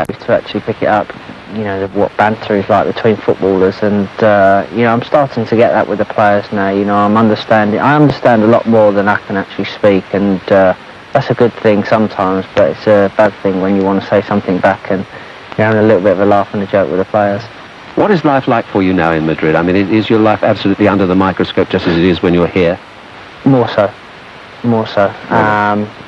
chat to actually pick it up, you know, what banter is like between footballers, and you know, I'm starting to get that with the players now. You know, I understand a lot more than I can actually speak, and that's a good thing sometimes, but it's a bad thing when you want to say something back and you're having a little bit of a laugh and a joke with the players. What is life like for you now in Madrid? I mean, is your life absolutely under the microscope just as it is when you're here? More so.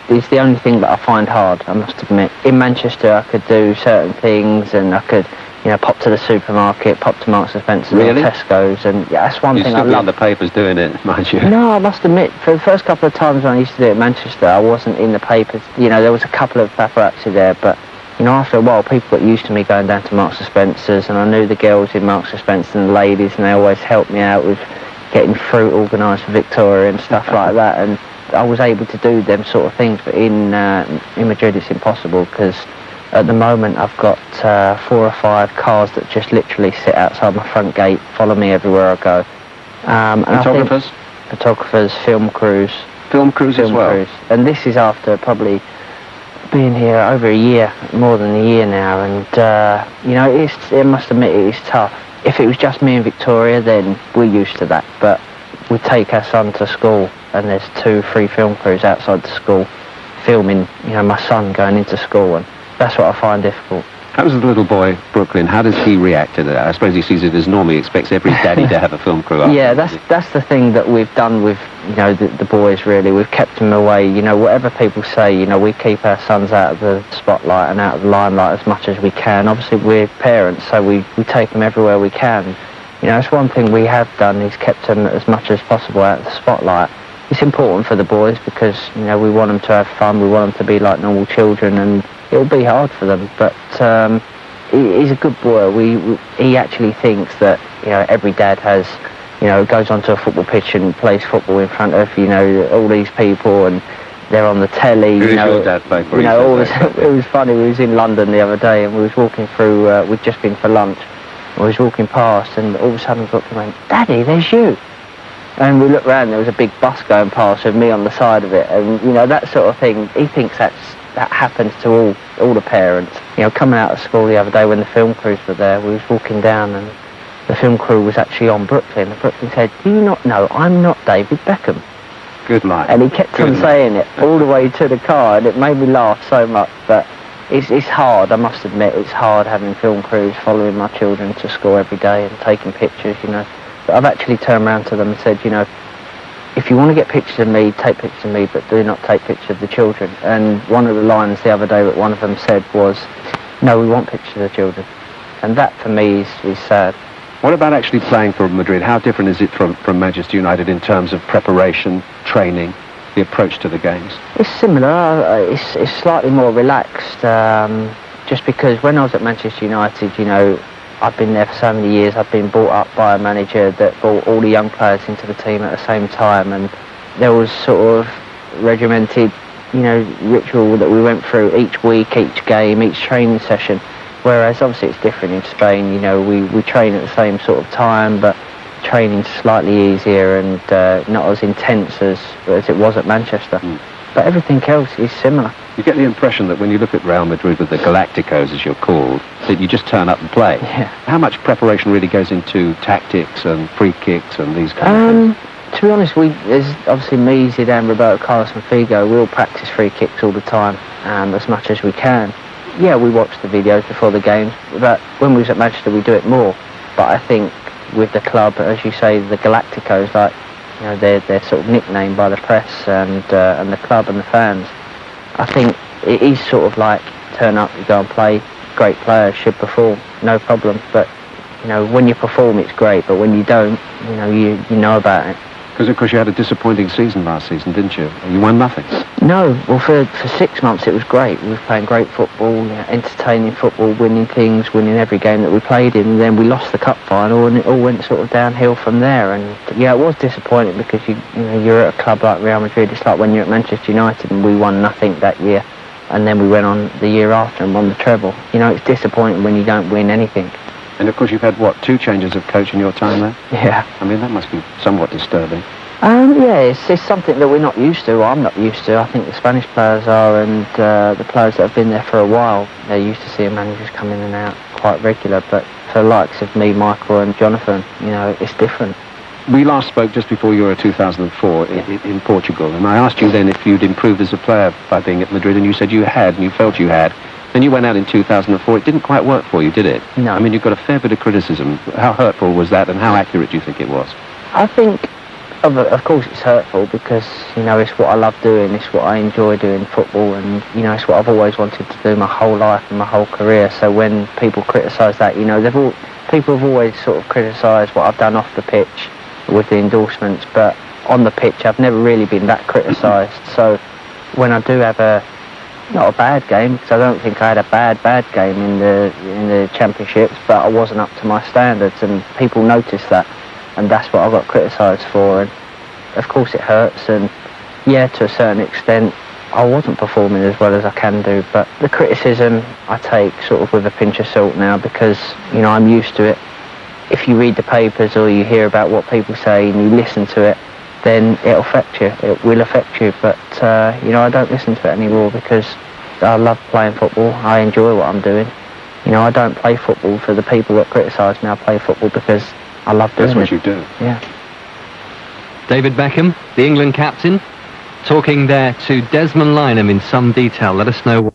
It's the only thing that I find hard, I must admit. In Manchester, I could do certain things, and I could, you know, pop to the supermarket, pop to Marks and Spencer's or Tesco's, and yeah, that's one thing I love. You're still in the papers doing it, mind you. No, I must admit, for the first couple of times when I used to do it in Manchester, I wasn't in the papers. You know, there was a couple of paparazzi there, but, you know, after a while, people got used to me going down to Marks and Spencer's, and I knew the girls in Marks and Spencer's and the ladies, and they always helped me out with getting fruit organised for Victoria and stuff like that, and I was able to do them sort of things, but in Madrid it's impossible, because at the moment I've got 4 or 5 cars that just literally sit outside my front gate, follow me everywhere I go. Photographers? Photographers, film crews. Film crews as well? Crews. And this is after probably being here over a year, more than a year now, and you know, I must admit it is tough. If it was just me and Victoria, then we're used to that, but we take our son to school, and there's 2-3 film crews outside the school filming, you know, my son going into school, and that's what I find difficult. How does the little boy, Brooklyn, how does he react to that? I suppose he sees it as normal. He expects every daddy to have a film crew up. Yeah, that's the thing that we've done with, you know, the boys, really. We've kept them away. You know, whatever people say, you know, we keep our sons out of the spotlight and out of the limelight as much as we can. Obviously, we're parents, so we take them everywhere we can. You know, it's one thing we have done is kept them as much as possible out of the spotlight. It's important for the boys because, you know, we want them to have fun, we want them to be like normal children, and it'll be hard for them, but he's a good boy. He actually thinks that, you know, every dad has, you know, goes onto a football pitch and plays football in front of, you know, all these people, and they're on the telly. Who does your dad play for? You know, all this, it was funny, we was in London the other day, and we was walking through, we'd just been for lunch, and we was walking past, and all of a sudden Brooklyn went, "Daddy, there's you." And we looked round, there was a big bus going past with me on the side of it, and, you know, that sort of thing, he thinks that happens to all the parents. You know, coming out of school the other day when the film crews were there, we was walking down and the film crew was actually on Brooklyn, and Brooklyn said, "Do you not know I'm not David Beckham?" Good line. And he kept on saying it all the way to the car, and it made me laugh so much. But it's hard, I must admit, it's hard having film crews following my children to school every day and taking pictures, you know. But I've actually turned around to them and said, you know, if you want to get pictures of me, take pictures of me, but do not take pictures of the children. And one of the lines the other day that one of them said was, "No, we want pictures of the children." And that for me is sad. What about actually playing for Madrid? How different is it from Manchester United in terms of preparation, training, the approach to the games? It's similar. It's slightly more relaxed, just because when I was at Manchester United, you know, I've been there for so many years. I've been brought up by a manager that brought all the young players into the team at the same time, and there was sort of regimented, you know, ritual that we went through each week, each game, each training session. Whereas obviously it's different in Spain. You know, we train at the same sort of time, but training's slightly easier and not as intense as it was at Manchester. But everything else is similar. You get the impression that when you look at Real Madrid with the Galacticos, as you're called, that you just turn up and play. Yeah. How much preparation really goes into tactics and free kicks and these kind of things? To be honest, there's obviously me, Zidane, Roberto Carlos and Figo. We all practice free kicks all the time, as much as we can. Yeah, we watch the videos before the games, but when we was at Manchester, we do it more. But I think with the club, as you say, the Galacticos, like, you know, they're sort of nicknamed by the press and the club and the fans. I think it is sort of like, turn up, you go and play. Great players should perform, no problem. But, you know, when you perform, it's great. But when you don't, you know, you know about it. Because, of course, you had a disappointing season last season, didn't you? You won nothing. No, well, for 6 months it was great. We were playing great football, you know, entertaining football, winning things, winning every game that we played in. And then we lost the cup final, and it all went sort of downhill from there. And yeah, it was disappointing because you know, you're at a club like Real Madrid. It's like when you're at Manchester United and we won nothing that year, and then we went on the year after and won the treble. You know, it's disappointing when you don't win anything. And of course you've had, what, 2 changes of coach in your time there? Yeah. I mean, that must be somewhat disturbing. Yeah, it's something that we're not used to. I'm not used to. I think the Spanish players are, and the players that have been there for a while, they're used to seeing managers come in and out quite regular. But for the likes of me, Michael and Jonathan, it's different. We last spoke just before Euro 2004 in Portugal, and I asked you then if you'd improved as a player by being at Madrid, and you said you had, and you felt you had. Then you went out in 2004. It didn't quite work for you, did it? No. I mean, you've got a fair bit of criticism. How hurtful was that, and how accurate do you think it was? I think, of course, it's hurtful because, it's what I love doing, it's what I enjoy doing, football, and, it's what I've always wanted to do my whole life and my whole career. So when people criticise that, people have always sort of criticised what I've done off the pitch with the endorsements, but on the pitch I've never really been that criticised. So when I do have not a bad game, because I don't think I had a bad game in the championships, but I wasn't up to my standards, and people noticed that, and that's what I got criticised for. And of course it hurts, and yeah, to a certain extent I wasn't performing as well as I can do, but the criticism I take sort of with a pinch of salt now, because I'm used to it. If you read the papers or you hear about what people say and you listen to it, then it'll affect you. It will affect you. But, I don't listen to it anymore because I love playing football. I enjoy what I'm doing. I don't play football for the people that criticise me. I play football because I love doing it. That's what you do. Yeah. David Beckham, the England captain, talking there to Desmond Lynam in some detail. Let us know